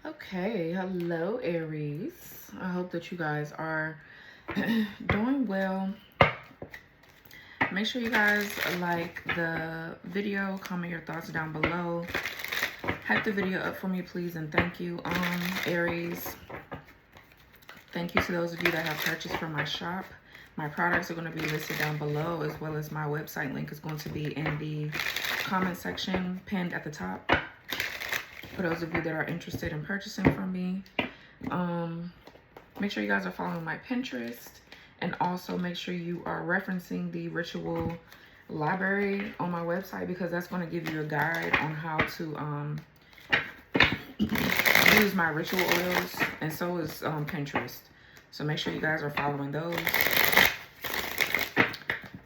Okay, hello Aries. I hope that you guys are doing well. Make sure you guys like the video, comment your thoughts down below. Hype the video up for me, please, and thank you, Aries. Thank you to those of you that have purchased from my shop. My products are going to be listed down below, as well as my website link is going to be in the comment section, pinned at the top. For those of you that are interested in purchasing from me, make sure you guys are following my Pinterest, and also make sure you are referencing the ritual library on my website, because that's going to give you a guide on how to use my ritual oils, and so is Pinterest. So make sure you guys are following those.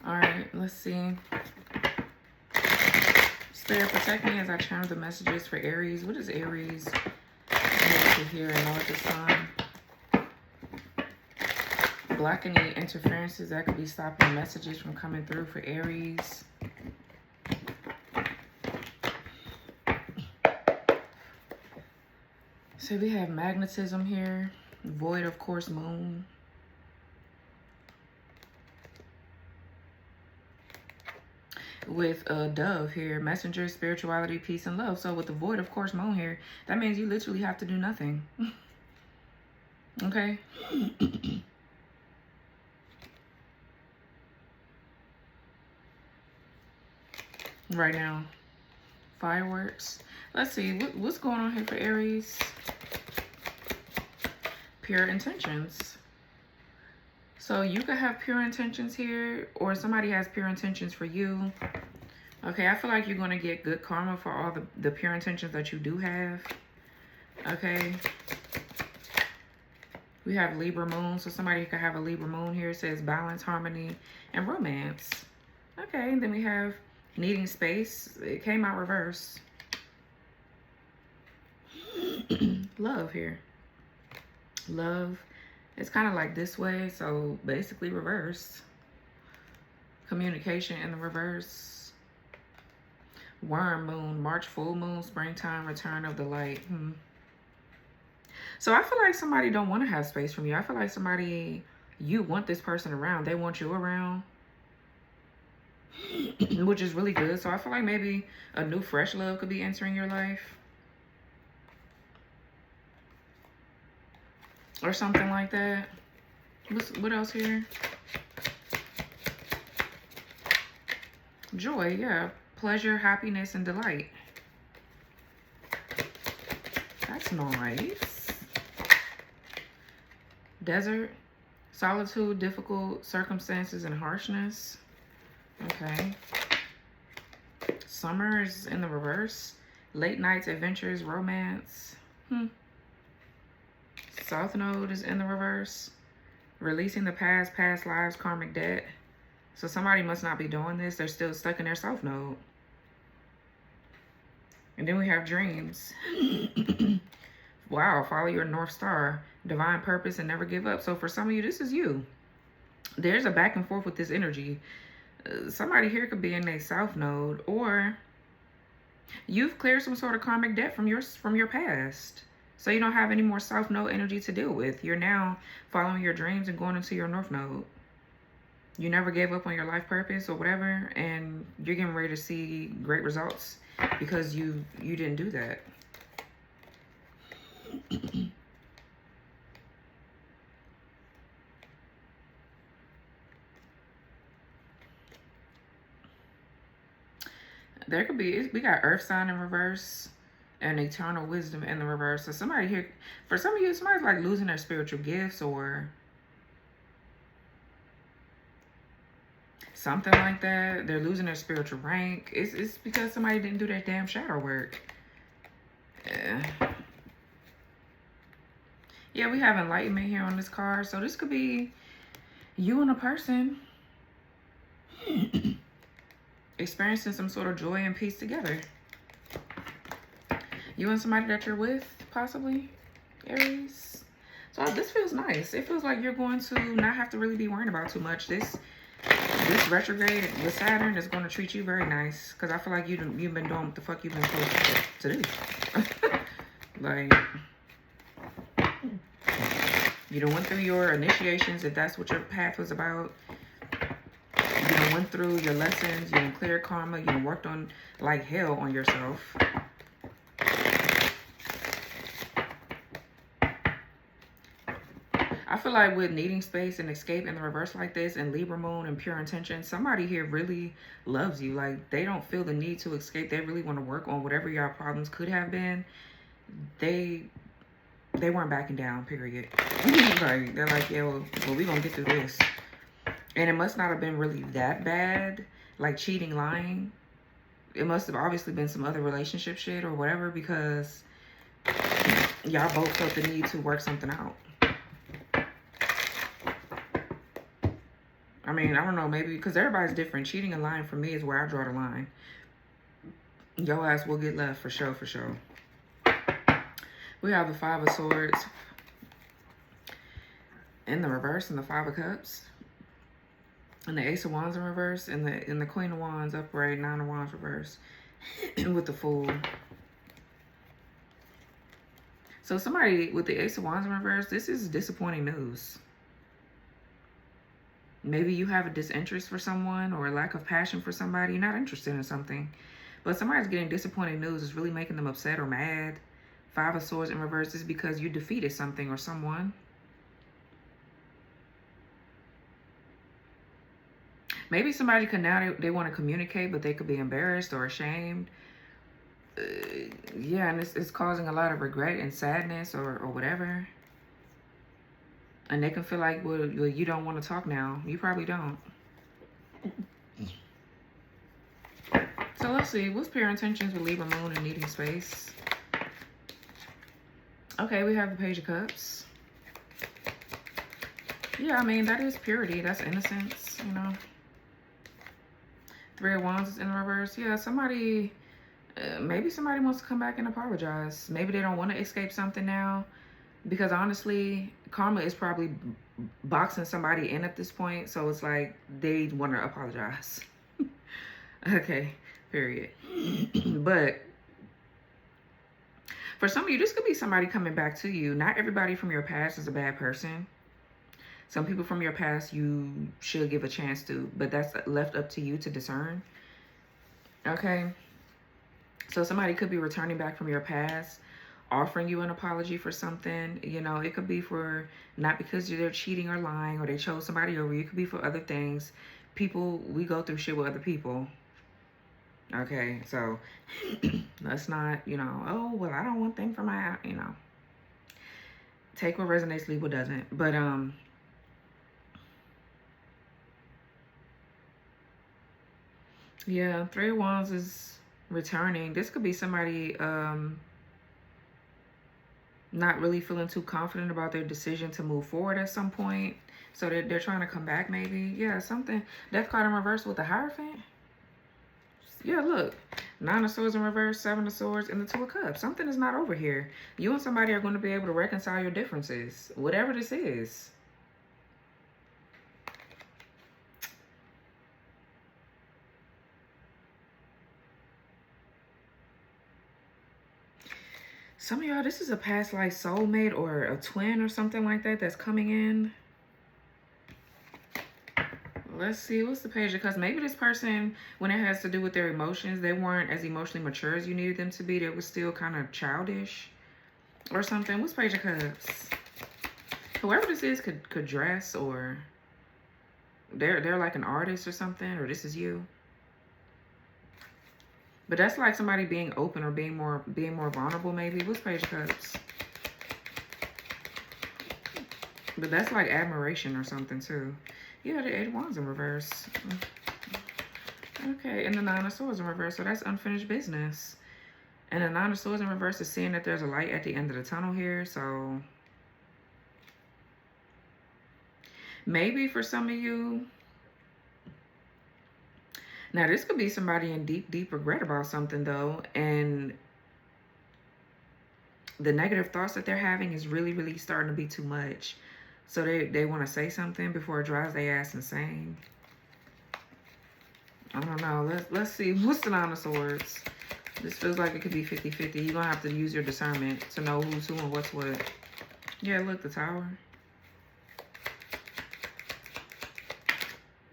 All right, let's see. Spirit, protect me as I channel the messages for Aries. What is Aries need to hear and know at this time? Block any interferences that could be stopping messages from coming through for Aries. So we have magnetism here. Void, of course, moon. With a dove here, messenger, spirituality, peace, and love. So with the void, of course, moon here, that means you literally have to do nothing. Okay? Right now. Fireworks. Let's see. What's going on here for Aries? Pure intentions. So you could have pure intentions here, or somebody has pure intentions for you. Okay, I feel like you're going to get good karma for all the pure intentions that you do have. Okay. We have Libra moon, so somebody could have a Libra moon here. It says balance, harmony, and romance. Okay, and then we have needing space. It came out reverse. Love here. Love. It's kind of like this way, so basically reverse. Communication in the reverse. Worm moon, March full moon, springtime, return of the light. So I feel like somebody don't want to have space from you. I feel like somebody, you want this person around. They want you around. Which is really good. So I feel like maybe a new fresh love could be entering your life. Or something like that. What else here? Joy, yeah. Pleasure, happiness, and delight. That's nice. Desert, solitude, difficult circumstances, and harshness. Okay. Summer is in the reverse. Late nights, adventures, romance. South node is in the reverse. Releasing the past, past lives, karmic debt. So somebody must not be doing this. They're still stuck in their south node. And then we have dreams. Wow, follow your North Star. Divine purpose and never give up. So for some of you, this is you. There's a back and forth with this energy. Somebody here could be in a south node, or you've cleared some sort of karmic debt from your past. So you don't have any more south node energy to deal with. You're now following your dreams and going into your north node. You never gave up on your life purpose or whatever, and you're getting ready to see great results because you didn't do that. There could be, we got earth sign in reverse and eternal wisdom in the reverse. So somebody here, for some of you, somebody's like losing their spiritual gifts or something like that. They're losing their spiritual rank. It's because somebody didn't do their damn shadow work. Yeah, we have enlightenment here on this card. So this could be you and a person experiencing some sort of joy and peace together. You and somebody that you're with, possibly, Aries. So this feels nice. It feels like you're going to not have to really be worrying about too much. This retrograde with Saturn is going to treat you very nice, because I feel like you've been doing what the fuck you've been supposed to do. Like, You done went through your initiations, if that's what your path was about. You done went through your lessons. You done cleared karma. You done worked on like hell on yourself. I feel like with needing space and escape in the reverse like this and Libra moon and pure intention, somebody here really loves you. Like, they don't feel the need to escape. They really want to work on whatever your problems could have been. They weren't backing down, period. Like, they're like, yeah, well, we're going to get through this. And it must not have been really that bad, like cheating, lying. It must have obviously been some other relationship shit or whatever, because y'all both felt the need to work something out. I mean, I don't know, maybe because everybody's different. Cheating and lying for me is where I draw the line. Your ass will get left for sure, for sure. We have the Five of Swords in the reverse and the Five of Cups. And the Ace of Wands in reverse and the Queen of Wands upright, Nine of Wands reverse with the Fool. So somebody with the Ace of Wands in reverse, this is disappointing news. Maybe you have a disinterest for someone or a lack of passion for somebody. You're not interested in something. But somebody's getting disappointing news. It's really making them upset or mad. Five of Swords in reverse is because you defeated something or someone. Maybe somebody could now, they want to communicate, but they could be embarrassed or ashamed. Yeah, and it's causing a lot of regret and sadness or whatever. And they can feel like, well, you don't want to talk now. You probably don't. So let's see. What's pure intentions with Libra moon and needing space? Okay, we have the Page of Cups. Yeah, I mean, that is purity. That's innocence, you know. Three of Wands is in reverse. Yeah, somebody, maybe somebody wants to come back and apologize. Maybe they don't want to escape something now. Because honestly, karma is probably boxing somebody in at this point. So it's like they want to apologize. Okay, period. But for some of you, this could be somebody coming back to you. Not everybody from your past is a bad person. Some people from your past you should give a chance to. But that's left up to you to discern. Okay. So somebody could be returning back from your past, offering you an apology for something. You know, it could be for not because they're cheating or lying or they chose somebody over you. It could be for other things. People, we go through shit with other people. Okay, so let's not, you know, oh, well, I don't want things for my, you know. Take what resonates, leave what doesn't. But, yeah, Three of Wands is returning. This could be somebody, not really feeling too confident about their decision to move forward at some point. So they're trying to come back maybe. Yeah, something. Death card in reverse with the Hierophant. Yeah, look. Nine of Swords in reverse, Seven of Swords, and the Two of Cups. Something is not over here. You and somebody are going to be able to reconcile your differences. Whatever this is. Some of y'all, this is a past life soulmate or a twin or something like that that's coming in. Let's see, what's the Page of Cups? Maybe this person, when it has to do with their emotions, they weren't as emotionally mature as you needed them to be. They were still kind of childish or something. What's Page of Cups? Whoever this is could dress, or they're like an artist or something, or this is you. But that's like somebody being open or being more vulnerable maybe. What's Page of Cups? But that's like admiration or something too. Yeah, the Eight of Wands in reverse. Okay, and the Nine of Swords in reverse. So that's unfinished business. And the Nine of Swords in reverse is seeing that there's a light at the end of the tunnel here. So maybe for some of you, now this could be somebody in deep regret about something though. And the negative thoughts that they're having is really starting to be too much. So they want to say something before it drives their ass insane. I don't know. Let's see. What's the Nine of Swords? This feels like it could be 50-50. You're going to have to use your discernment to know who's who and what's what. Yeah, look, the Tower.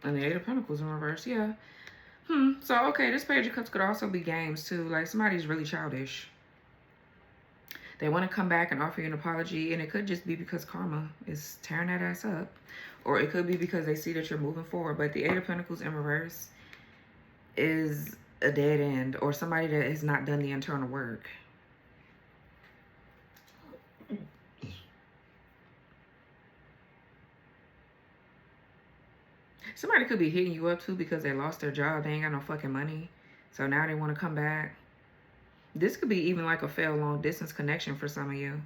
And the Eight of Pentacles in reverse, yeah. So, okay, this Page of Cups could also be games, too. Like, somebody's really childish. They want to come back and offer you an apology, and it could just be because karma is tearing that ass up. Or it could be because they see that you're moving forward. But the Eight of Pentacles in reverse is a dead end, or somebody that has not done the internal work. Somebody could be hitting you up too because they lost their job. They ain't got no fucking money. So now they want to come back. This could be even like a failed long distance connection for some of you.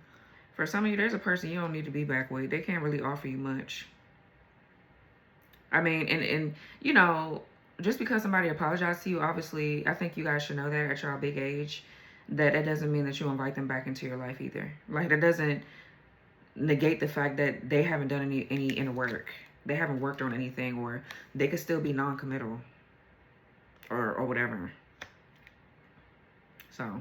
For some of you, there's a person you don't need to be back with. They can't really offer you much. I mean, and you know, just because somebody apologized to you, obviously, I think you guys should know that at your big age, that doesn't mean that you invite them back into your life either. Like, that doesn't negate the fact that they haven't done any inner work. They haven't worked on anything, or they could still be non-committal or whatever. So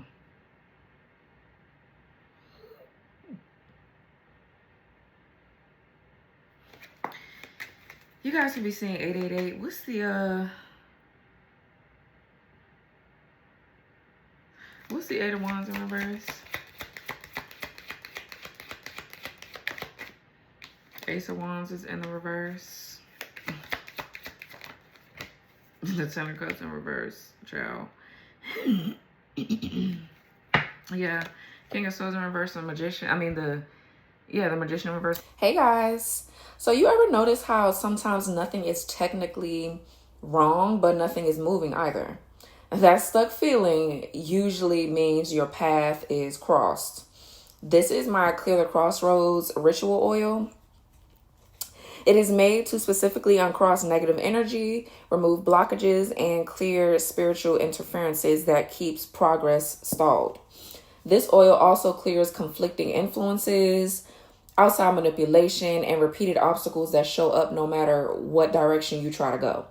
you guys could be seeing 888. What's the Eight of Wands in reverse? Ace of Wands is in the reverse. The Ten of Cups in reverse. Ciao. Yeah. King of Swords in reverse. The Magician. I mean, the Magician in reverse. Hey, guys. So you ever notice how sometimes nothing is technically wrong, but nothing is moving either? That stuck feeling usually means your path is crossed. This is my Clear the Crossroads ritual oil. It is made to specifically uncross negative energy, remove blockages, and clear spiritual interferences that keeps progress stalled. This oil also clears conflicting influences, outside manipulation, and repeated obstacles that show up no matter what direction you try to go.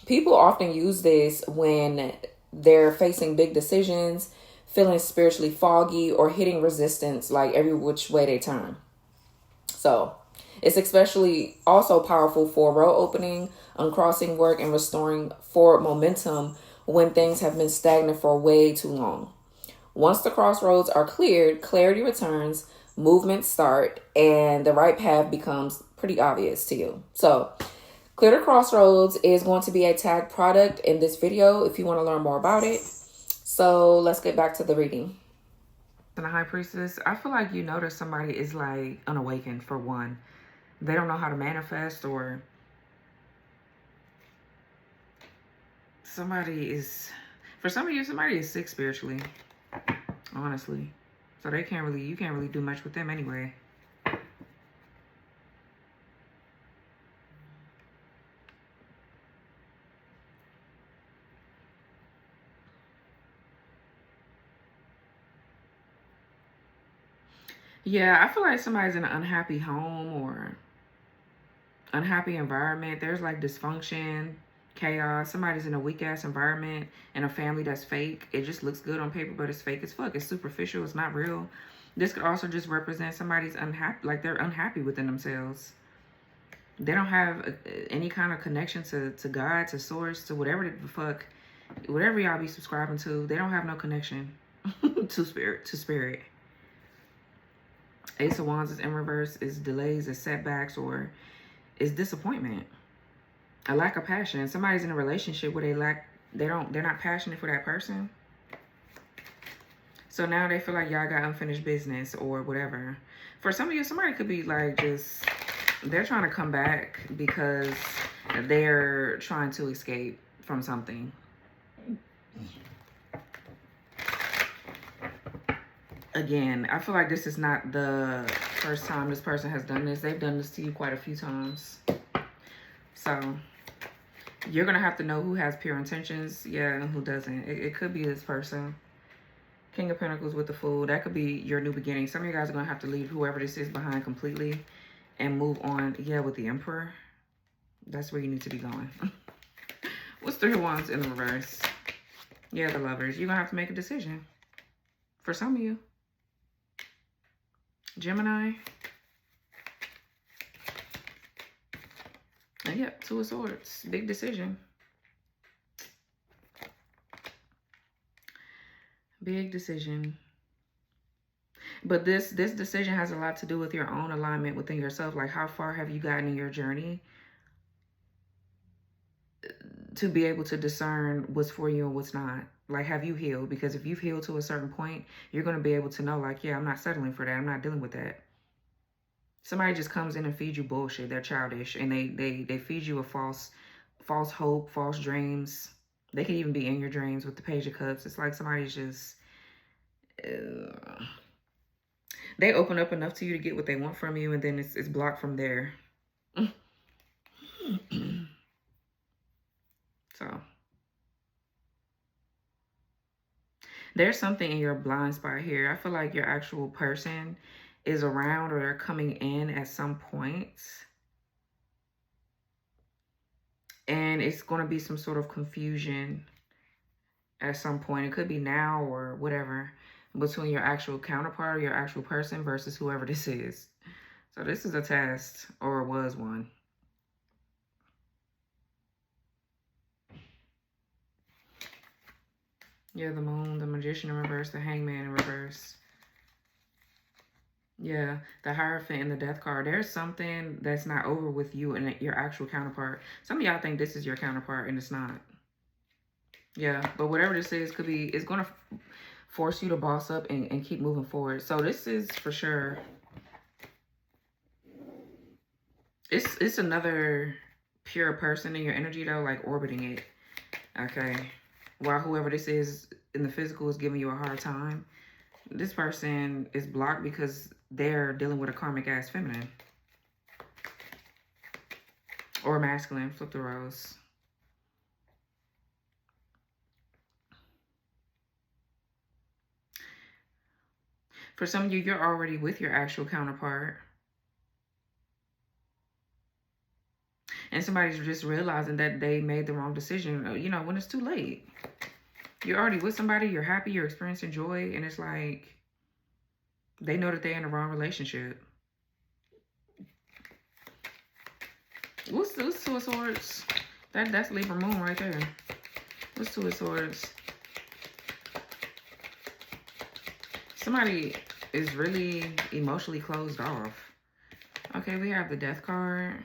People often use this when they're facing big decisions, feeling spiritually foggy, or hitting resistance like every which way they turn. So it's especially also powerful for road opening, uncrossing work, and restoring forward momentum when things have been stagnant for way too long. Once the crossroads are cleared, clarity returns, movements start, and the right path becomes pretty obvious to you. So Clear the Crossroads is going to be a tag product in this video if you want to learn more about it. So let's get back to the reading. And the High Priestess, I feel like you notice somebody is like unawakened for one. They don't know how to manifest, or somebody is, for some of you, somebody is sick spiritually, honestly. So you can't really do much with them anyway. Yeah, I feel like somebody's in an unhappy home or unhappy environment. There's like dysfunction, chaos. Somebody's in a weak ass environment and a family that's fake. It just looks good on paper, but it's fake as fuck. It's superficial. It's not real. This could also just represent somebody's unhappy, like they're unhappy within themselves. They don't have any kind of connection to God, to source, to whatever the fuck, whatever y'all be subscribing to. They don't have no connection to spirit. Ace of Wands is in reverse, is delays, is setbacks, or is disappointment. A lack of passion. Somebody's in a relationship where they're not passionate for that person. So now they feel like y'all got unfinished business or whatever. For some of you, somebody could be like they're trying to come back because they're trying to escape from something. Again, I feel like this is not the first time this person has done this. They've done this to you quite a few times. So you're going to have to know who has pure intentions, yeah, and who doesn't. It could be this person. King of Pentacles with the Fool. That could be your new beginning. Some of you guys are going to have to leave whoever this is behind completely and move on, yeah, with the Emperor. That's where you need to be going. What's Three of Wands in the reverse? Yeah, the Lovers. You're going to have to make a decision. For some of you. Gemini. And Yep, Two of Swords. Big decision. Big decision. But this decision has a lot to do with your own alignment within yourself. Like, how far have you gotten in your journey to be able to discern what's for you and what's not? Like, have you healed? Because if you've healed to a certain point, you're going to be able to know, like, yeah, I'm not settling for that. I'm not dealing with that. Somebody just comes in and feeds you bullshit. They're childish, and they feed you a false hope, false dreams. They can even be in your dreams with the Page of Cups. It's like somebody's just... they open up enough to you to get what they want from you, and then it's blocked from there. So there's something in your blind spot here. I feel like your actual person is around, or they're coming in at some point. And it's going to be some sort of confusion at some point. It could be now or whatever, between your actual counterpart or your actual person versus whoever this is. So this is a test, or was one. Yeah, the Moon, the Magician in reverse, the Hangman in reverse. Yeah, the Hierophant and the Death card. There's something that's not over with you and your actual counterpart. Some of y'all think this is your counterpart, and it's not. Yeah, but whatever this is, could be, it's going to force you to boss up and keep moving forward. So this is for sure. It's another pure person in your energy, though, like orbiting it. Okay. While whoever this is in the physical is giving you a hard time, this person is blocked because they're dealing with a karmic ass feminine. Or masculine. Flip the roles. For some of you, you're already with your actual counterpart. And somebody's just realizing that they made the wrong decision, you know, when it's too late. You're already with somebody, you're happy, you're experiencing joy, and it's like they know that they're in the wrong relationship. What's Two of Swords? That's Libra Moon right there. What's Two of Swords? Somebody is really emotionally closed off. Okay, we have the Death card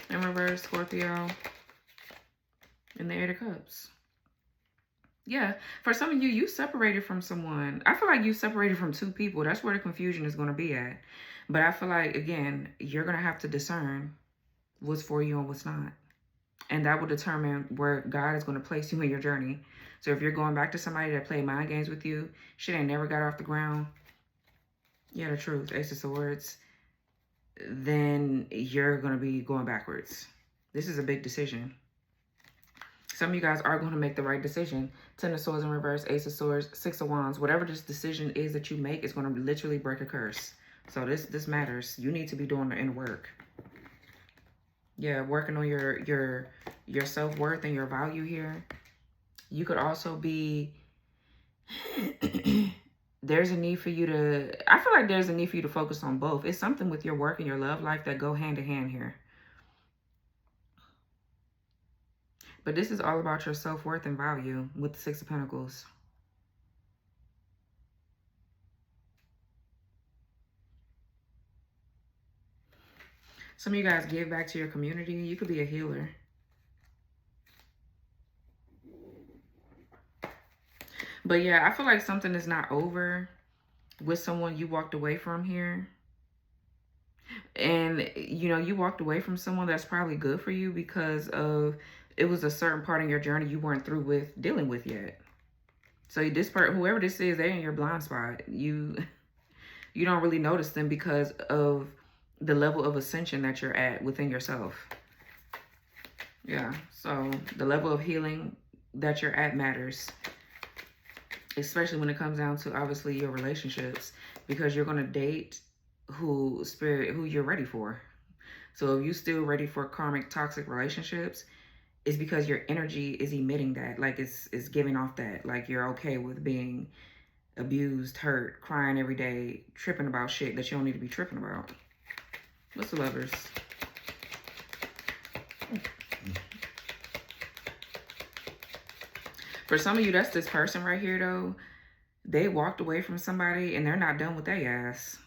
in reverse, Scorpio, and the Eight of Cups. Yeah, for some of you, you separated from someone. I feel like you separated from two people. That's where the confusion is going to be at. But I feel like, again, you're going to have to discern what's for you and what's not. And that will determine where God is going to place you in your journey. So if you're going back to somebody that played mind games with you, shit ain't never got off the ground. Yeah, the truth, Ace of Swords. Then you're going to be going backwards. This is a big decision. Some of you guys are going to make the right decision. Ten of Swords in reverse, Ace of Swords, Six of Wands. Whatever this decision is that you make is going to literally break a curse. So this matters. You need to be doing the inner work. Yeah, working on your self-worth and your value here. You could also be... there's a need for you to... I feel like there's a need for you to focus on both. It's something with your work and your love life that go hand in hand here. But this is all about your self-worth and value with the Six of Pentacles. Some of you guys give back to your community. You could be a healer. But yeah, I feel like something is not over with someone you walked away from here. And, you know, you walked away from someone that's probably good for you because of... it was a certain part in your journey you weren't through with dealing with yet. So this part, whoever this is, they're in your blind spot. You don't really notice them because of the level of ascension that you're at within yourself. Yeah, so the level of healing that you're at matters. Especially when it comes down to, obviously, your relationships. Because you're going to date who you're ready for. So if you're still ready for karmic toxic relationships, it's because your energy is emitting that. Like it's giving off that. Like you're okay with being abused, hurt, crying every day, tripping about shit that you don't need to be tripping about. What's the Lovers? For some of you, that's this person right here, though. They walked away from somebody and they're not done with their ass.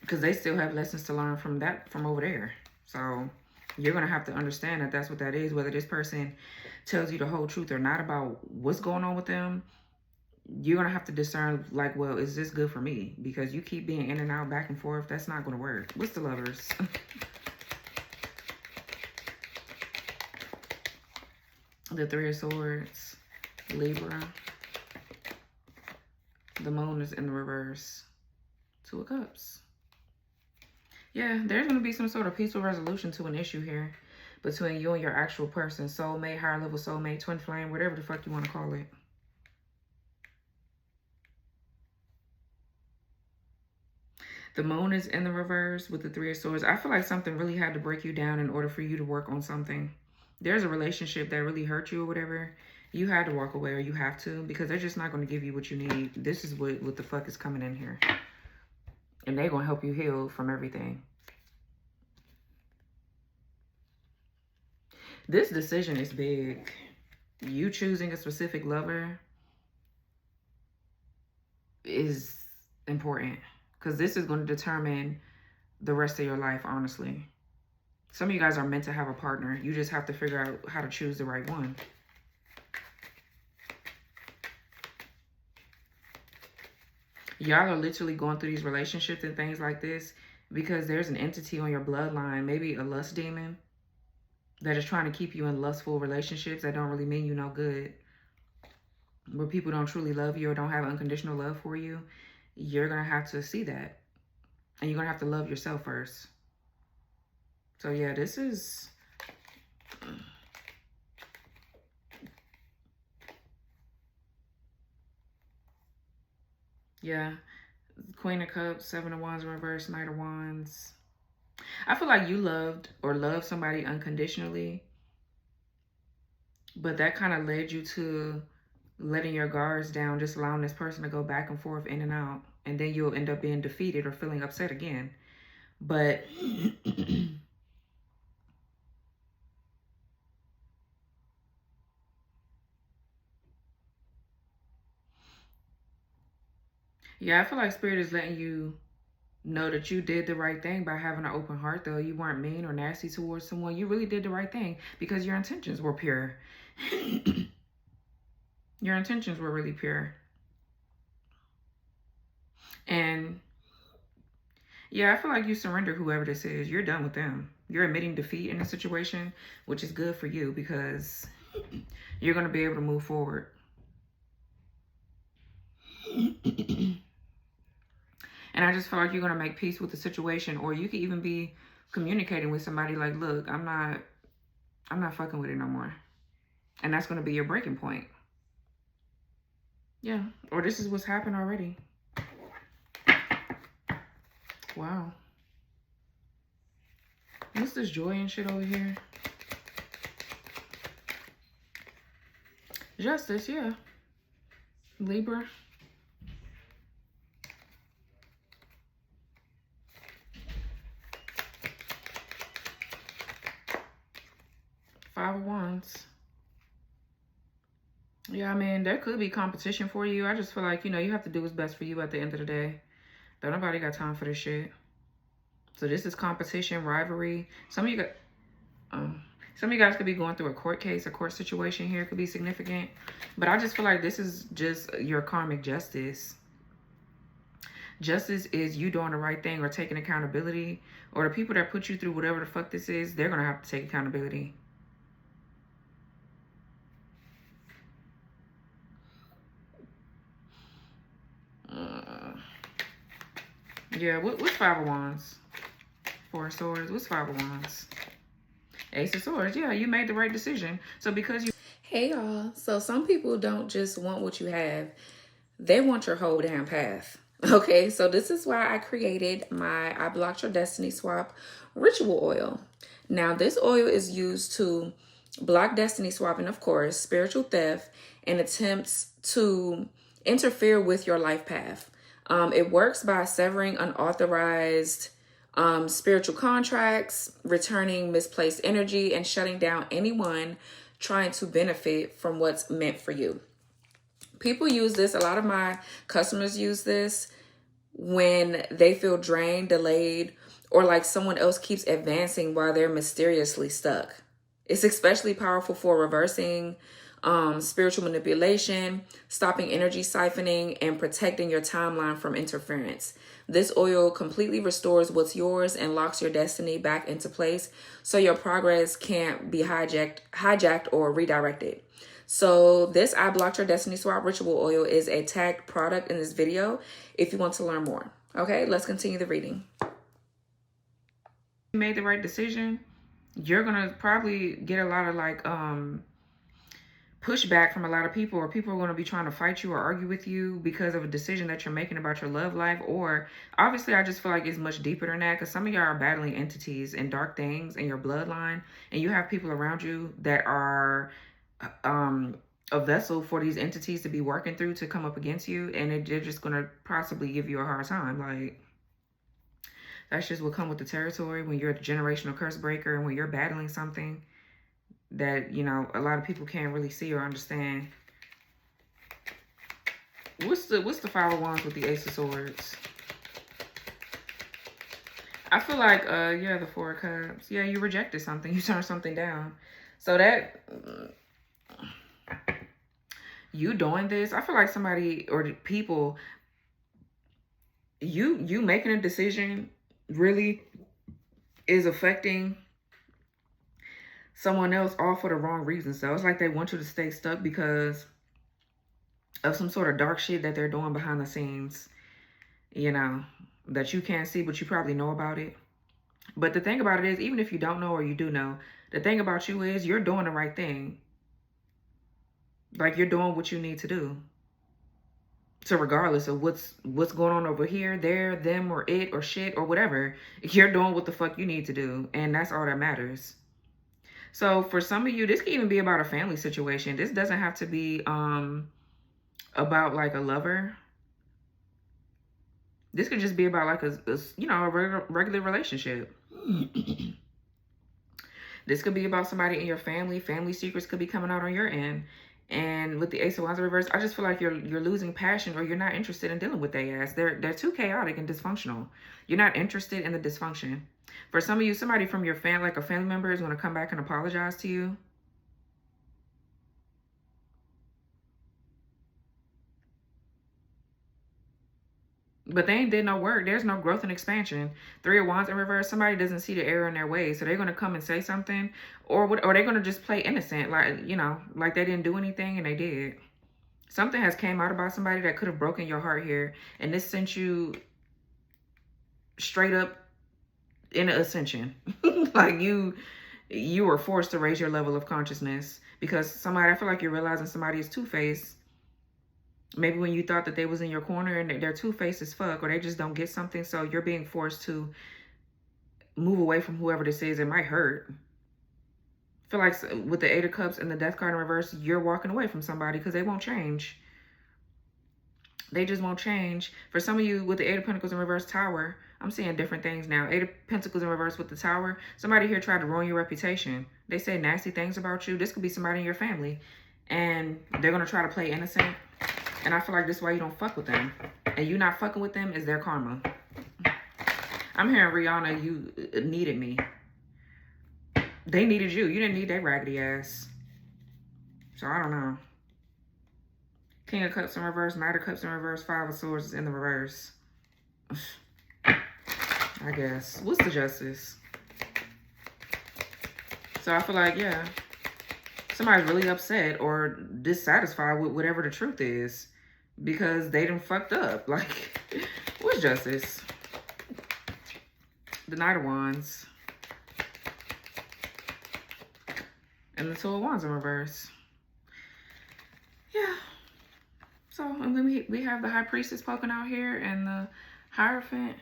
Because they still have lessons to learn from over there. So you're going to have to understand that that's what that is. Whether this person tells you the whole truth or not about what's going on with them, you're going to have to discern, like, well, is this good for me? Because you keep being in and out, back and forth. That's not going to work. What's the Lovers? The Three of Swords, Libra. The Moon is in the reverse. Two of Cups. Yeah, there's going to be some sort of peaceful resolution to an issue here between you and your actual person. Soulmate, higher level soulmate, twin flame, whatever the fuck you want to call it. The Moon is in the reverse with the Three of Swords. I feel like something really had to break you down in order for you to work on something. There's a relationship that really hurt you or whatever. You had to walk away, or you have to, because they're just not going to give you what you need. This is what the fuck is coming in here. And they're going to help you heal from everything. This decision is big. You choosing a specific lover is important. Because this is going to determine the rest of your life, honestly. Some of you guys are meant to have a partner. You just have to figure out how to choose the right one. Y'all are literally going through these relationships and things like this because there's an entity on your bloodline, maybe a lust demon, that is trying to keep you in lustful relationships that don't really mean you no good. Where people don't truly love you or don't have unconditional love for you. You're going to have to see that. And you're going to have to love yourself first. So yeah, this is... Yeah. Queen of Cups, Seven of Wands in reverse, Knight of Wands. I feel like you loved or love somebody unconditionally. But that kind of led you to letting your guards down, just allowing this person to go back and forth, in and out. And then you'll end up being defeated or feeling upset again. But... yeah, I feel like Spirit is letting you know that you did the right thing by having an open heart, though. You weren't mean or nasty towards someone. You really did the right thing because your intentions were pure. Your intentions were really pure. And yeah, I feel like you surrender whoever this is. You're done with them. You're admitting defeat in a situation, which is good for you because you're going to be able to move forward. And I just feel like you're going to make peace with the situation, or you could even be communicating with somebody like, look, I'm not fucking with it no more. And that's going to be your breaking point. Yeah. Or this is what's happened already. Wow. What's this joy and shit over here? Justice, yeah. Libra. Five of Wands. Yeah, I mean, there could be competition for you. I just feel like, you have to do what's best for you at the end of the day. Don't nobody got time for this shit. So this is competition, rivalry. Some of you guys could be going through a court case, a court situation here. It could be significant. But I just feel like this is just your karmic justice. Justice is you doing the right thing or taking accountability. Or the people that put you through whatever the fuck this is, they're going to have to take accountability. Yeah, what's Five of Wands? Four of Swords. What's Five of Wands? Ace of Swords. Yeah, you made the right decision. So because you... Hey, y'all. So some people don't just want what you have. They want your whole damn path. Okay, so this is why I created my I Blocked Your Destiny Swap ritual oil. Now, this oil is used to block destiny swapping, of course, spiritual theft, and attempts to interfere with your life path. It works by severing unauthorized spiritual contracts, returning misplaced energy, and shutting down anyone trying to benefit from what's meant for you. People use this. A lot of my customers use this when they feel drained, delayed, or like someone else keeps advancing while they're mysteriously stuck. It's especially powerful for reversing spiritual manipulation, stopping energy siphoning, and protecting your timeline from interference. This oil completely restores what's yours and locks your destiny back into place so your progress can't be hijacked or redirected. So this I Blocked Your Destiny Swap Ritual Oil is a tagged product in this video if you want to learn more. Okay, let's continue the reading. You made the right decision. You're going to probably get a lot of like pushback from a lot of people, or people are going to be trying to fight you or argue with you because of a decision that you're making about your love life. Or obviously I just feel like it's much deeper than that, because some of y'all are battling entities and dark things in your bloodline, and you have people around you that are a vessel for these entities to be working through to come up against you, and they're just going to possibly give you a hard time. Like, that's just what come with the territory when you're a generational curse breaker and when you're battling something that, you know, a lot of people can't really see or understand. What's the Five of Wands with the Ace of Swords? I feel like, yeah, the Four of Cups. Yeah, you rejected something. You turned something down. So that, you doing this, I feel like somebody or people, you making a decision really is affecting someone else all for the wrong reasons. So it's like they want you to stay stuck because of some sort of dark shit that they're doing behind the scenes, you know, that you can't see, but you probably know about it. But the thing about it is, even if you don't know or you do know, the thing about you is you're doing the right thing. Like, you're doing what you need to do. So regardless of what's going on over here, there, them, or it, or shit, or whatever, you're doing what the fuck you need to do. And that's all that matters. So for some of you, this can even be about a family situation. This doesn't have to be about like a lover. This could just be about like a you know, a regular relationship. This could be about somebody in your family. Family secrets could be coming out on your end. And with the Ace of Wands in reverse, I just feel like you're losing passion, or you're not interested in dealing with their ass. They're too chaotic and dysfunctional. You're not interested in the dysfunction. For some of you, somebody from your family, like a family member, is going to come back and apologize to you. But they ain't did no work. There's no growth and expansion. Three of Wands in reverse, somebody doesn't see the error in their ways. So they're going to come and say something, or they're going to just play innocent. Like, you know, like they didn't do anything and they did. Something has came out about somebody that could have broken your heart here. And this sent you straight up in an ascension. Like you were forced to raise your level of consciousness because somebody, I feel like you're realizing somebody is two-faced. Maybe when you thought that they was in your corner and they're two-faced as fuck, or they just don't get something. So you're being forced to move away from whoever this is. It might hurt. I feel like with the Eight of Cups and the Death card in reverse, you're walking away from somebody because they won't change. They just won't change. For some of you with the Eight of Pentacles in reverse, Tower, I'm seeing different things now. Eight of Pentacles in reverse with the Tower. Somebody here tried to ruin your reputation. They say nasty things about you. This could be somebody in your family. And they're going to try to play innocent. And I feel like this is why you don't fuck with them. And you not fucking with them is their karma. I'm hearing, Rihanna, you needed me. They needed you. You didn't need that raggedy ass. So I don't know. King of Cups in reverse, Knight of Cups in reverse, Five of Swords is in the reverse. I guess. What's the Justice? So I feel like, yeah, somebody's really upset or dissatisfied with whatever the truth is because they done fucked up. Like, what's Justice? The Knight of Wands. And the Two of Wands in reverse. Yeah. So, and then we have the High Priestess poking out here, and the Hierophant,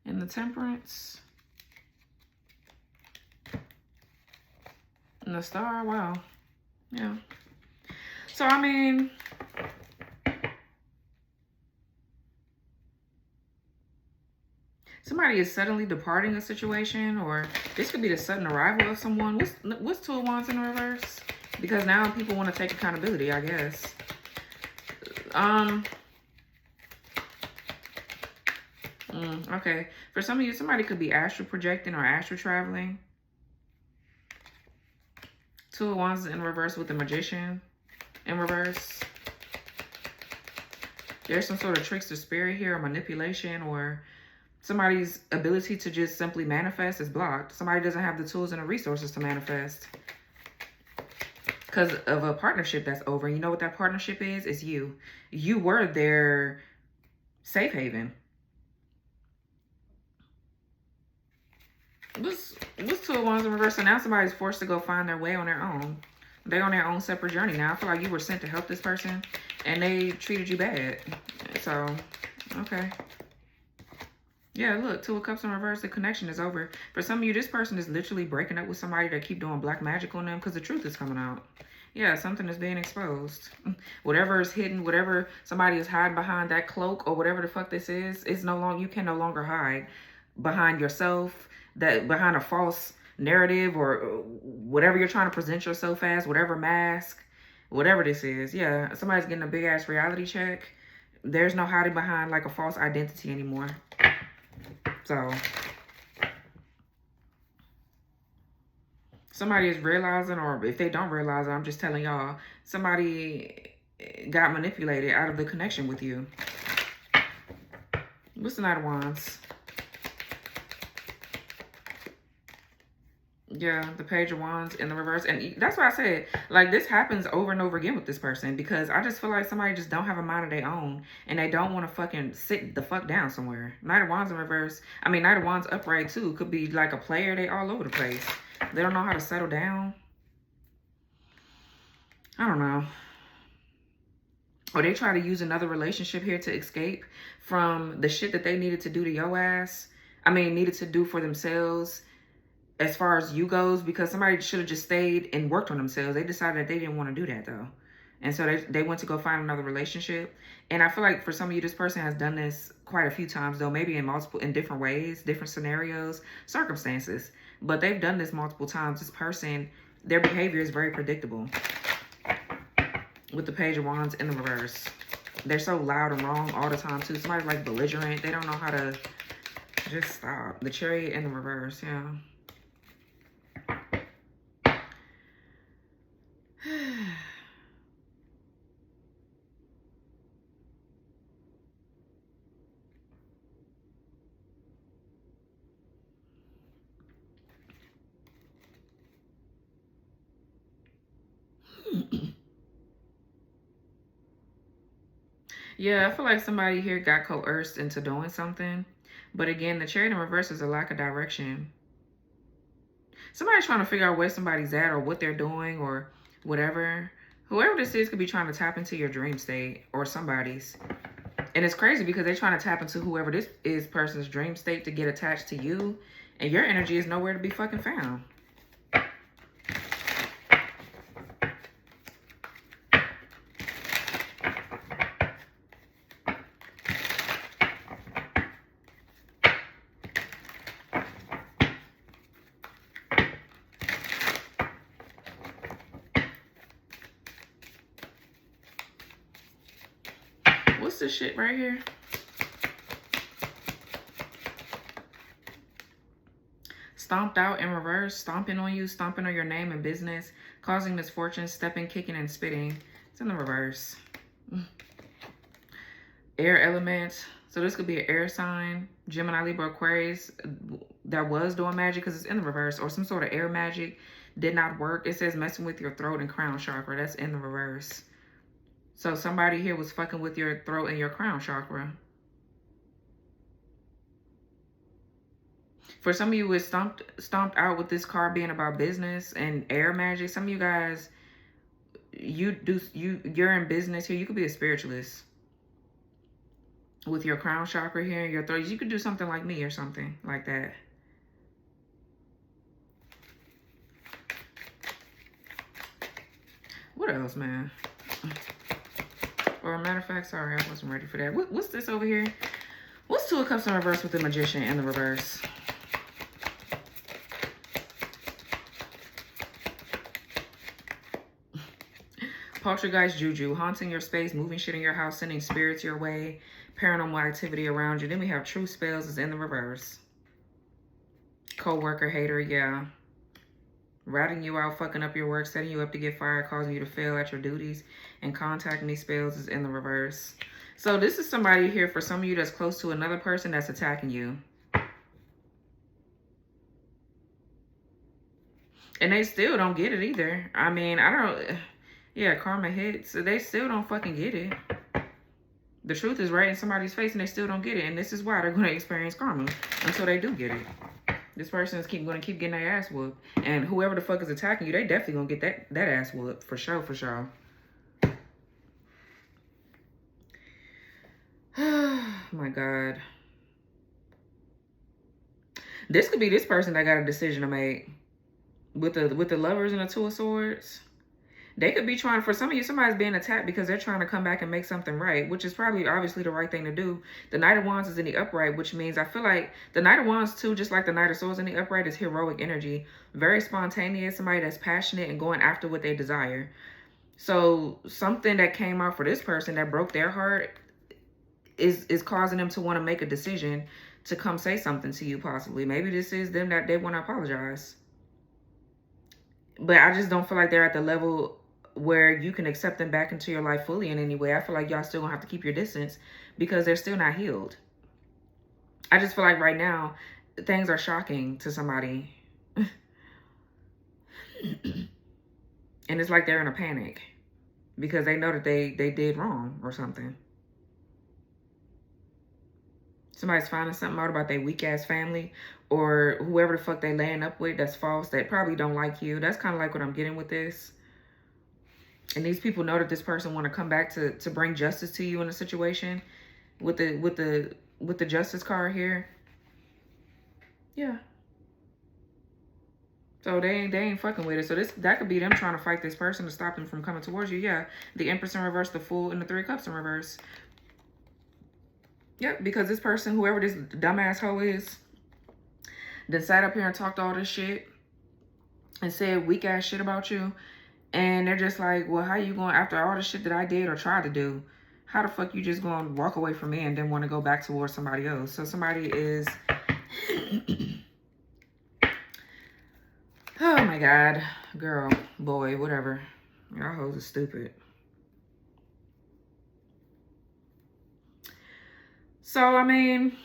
and the Temperance, and the Star. Wow. Yeah. So, I mean, Somebody is suddenly departing a situation, or this could be the sudden arrival of someone. What's Two of Wands in reverse? Because now people want to take accountability, I guess. Okay. For some of you, somebody could be astral projecting or astral traveling. Two of Wands in reverse with the Magician in reverse. There's some sort of trickster spirit here, or manipulation, or somebody's ability to just simply manifest is blocked. Somebody doesn't have the tools and the resources to manifest because of a partnership that's over. And you know what that partnership is? It's you. You were their safe haven. What's Two of Wands in reverse? So now somebody's forced to go find their way on their own. They're on their own separate journey now. I feel like you were sent to help this person and they treated you bad. So, okay. Yeah, look, Two of Cups in reverse, the connection is over. For some of you, this person is literally breaking up with somebody that keep doing black magic on them because the truth is coming out. Yeah, something is being exposed. Whatever is hidden, whatever somebody is hiding behind that cloak or whatever the fuck this is no longer, you can no longer hide behind yourself, that behind a false narrative or whatever you're trying to present yourself as, whatever mask, whatever this is. Yeah, somebody's getting a big ass reality check. There's no hiding behind like a false identity anymore. So somebody is realizing, or if they don't realize it, I'm just telling y'all, somebody got manipulated out of the connection with you. What's the Knight of Wands? Yeah, the Page of Wands in the reverse. And that's why I said, like, this happens over and over again with this person, because I just feel like somebody just don't have a mind of their own and they don't want to fucking sit the fuck down somewhere. Knight of Wands in reverse. I mean, Knight of Wands upright too. Could be like a player. They all over the place. They don't know how to settle down. I don't know. Or they try to use another relationship here to escape from the shit that they needed to do to your ass. I mean, needed to do for themselves as far as you goes, because somebody should have just stayed and worked on themselves. They decided that they didn't want to do that though. And so they went to go find another relationship. And I feel like for some of you, this person has done this quite a few times though, maybe in different ways, different scenarios, circumstances. But they've done this multiple times. This person, their behavior is very predictable. With the Page of Wands in the reverse. They're so loud and wrong all the time too. Somebody's like belligerent. They don't know how to just stop. The Chariot in the reverse, yeah. Yeah, I feel like somebody here got coerced into doing something. But again, the Chariot in reverse is a lack of direction. Somebody's trying to figure out where somebody's at or what they're doing or whatever. Whoever this is could be trying to tap into your dream state, or somebody's. And it's crazy because they're trying to tap into whoever this is person's dream state to get attached to you. And your energy is nowhere to be fucking found. What's this shit right here? Stomped out in reverse, stomping on you, stomping on your name and business, causing misfortune, stepping, kicking, and spitting. It's in the reverse. Air element. So this could be an air sign, Gemini, Libra, Aquarius, that was doing magic because it's in the reverse, or some sort of air magic did not work. It says messing with your throat and crown chakra. That's in the reverse. So somebody here was fucking with your throat and your crown chakra. For some of you, it's stomped out with this card being about business and air magic. Some of you guys, you're in business here. You could be a spiritualist with your crown chakra here and your throat. You could do something like me or something like that. What else, man? Or a matter of fact, sorry, I wasn't ready for that. What's this over here? What's Two of Cups in reverse with the Magician in the reverse. Poltergeist Juju, haunting your space, moving shit in your house, sending spirits your way, paranormal activity around you. Then we have True Spells is in the reverse. Co-worker hater, yeah. Ratting you out, fucking up your work, setting you up to get fired, causing you to fail at your duties, and contacting these spells is in the reverse. So this is somebody here for some of you that's close to another person that's attacking you. And they still don't get it either. I mean, I don't... Yeah, karma hits. So they still don't fucking get it. The truth is right in somebody's face and they still don't get it. And this is why they're going to experience karma until they do get it. This person is going to keep getting their ass whooped. And whoever the fuck is attacking you, they definitely going to get that ass whooped. For sure, for sure. My God. This could be this person that got a decision to make. With the Lovers and the Two of Swords. They could be trying, for some of you, somebody's being attacked because they're trying to come back and make something right, which is probably obviously the right thing to do. The Knight of Wands is in the upright, which means I feel like the Knight of Wands too, just like the Knight of Swords in the upright, is heroic energy. Very spontaneous, somebody that's passionate and going after what they desire. So something that came out for this person that broke their heart is causing them to want to make a decision to come say something to you possibly. Maybe this is them that they want to apologize. But I just don't feel like they're at the level where you can accept them back into your life fully in any way. I feel like y'all still gonna have to keep your distance because they're still not healed. I just feel like right now, things are shocking to somebody. And it's like they're in a panic because they know that they did wrong or something. Somebody's finding something out about their weak-ass family or whoever the fuck they laying up with that's false, that probably don't like you. That's kind of like what I'm getting with this. And these people know that this person want to come back to bring justice to you in a situation with the Justice card here. Yeah. So they ain't fucking with it. So that could be them trying to fight this person to stop them from coming towards you. Yeah. The Empress in reverse, the Fool, and the Three of Cups in reverse. Yep, because this person, whoever this dumbass hoe is, then sat up here and talked all this shit and said weak ass shit about you. And they're just like, well, how you going, after all the shit that I did or tried to do, how the fuck you just going to walk away from me and then want to go back towards somebody else? So somebody is, oh my God, girl, boy, whatever. Y'all hoes are stupid. So, I mean,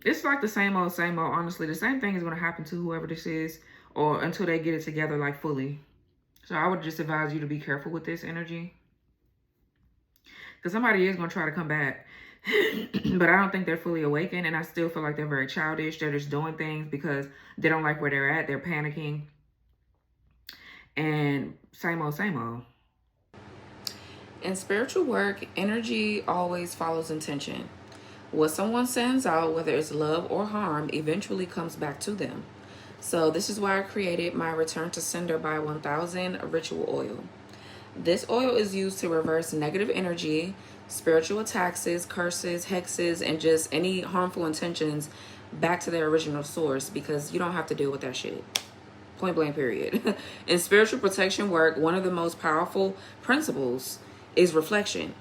it's like the same old, honestly. The same thing is going to happen to whoever this is or until they get it together, like, fully. So I would just advise you to be careful with this energy. Because somebody is going to try to come back. But I don't think they're fully awakened. And I still feel like they're very childish. They're just doing things because they don't like where they're at. They're panicking. And same old, same old. In spiritual work, energy always follows intention. What someone sends out, whether it's love or harm, eventually comes back to them. So this is why I created my Return to Sender by 1000 ritual oil. This oil is used to reverse negative energy, spiritual attacks, curses, hexes, and just any harmful intentions back to their original source, because you don't have to deal with that shit. Point blank period. In spiritual protection work, one of the most powerful principles is reflection.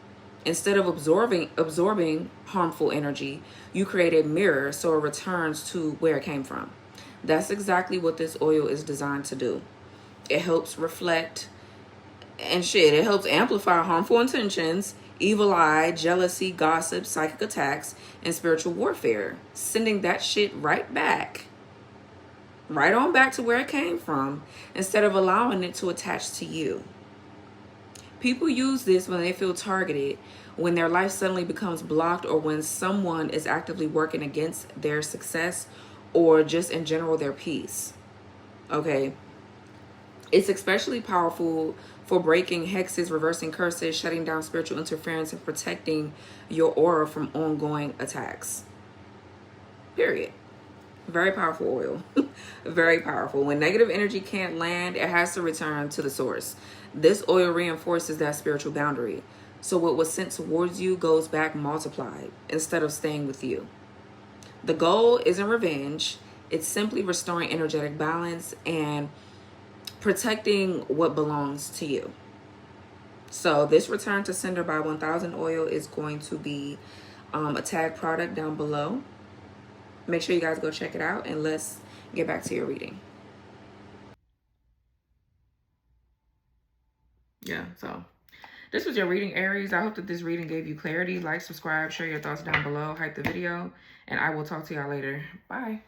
Instead of absorbing harmful energy, you create a mirror so it returns to where it came from. That's exactly what this oil is designed to do. It helps reflect and shit. It helps amplify harmful intentions, evil eye, jealousy, gossip, psychic attacks, and spiritual warfare. Sending that shit right back. Right on back to where it came from, instead of allowing it to attach to you. People use this when they feel targeted, when their life suddenly becomes blocked, or when someone is actively working against their success or just in general their peace. Okay. It's especially powerful for breaking hexes, reversing curses, shutting down spiritual interference, and protecting your aura from ongoing attacks. Period. Very powerful oil. Very powerful. When negative energy can't land, it has to return to the source. This oil reinforces that spiritual boundary. So what was sent towards you goes back multiplied instead of staying with you. The goal isn't revenge. It's simply restoring energetic balance and protecting what belongs to you. So this return to sender by 1000 oil is going to be a tag product down below. Make sure you guys go check it out, and let's get back to your reading. Yeah, so this was your reading, Aries. I hope that this reading gave you clarity. Like, subscribe, share your thoughts down below, hype the video, and I will talk to y'all later. Bye.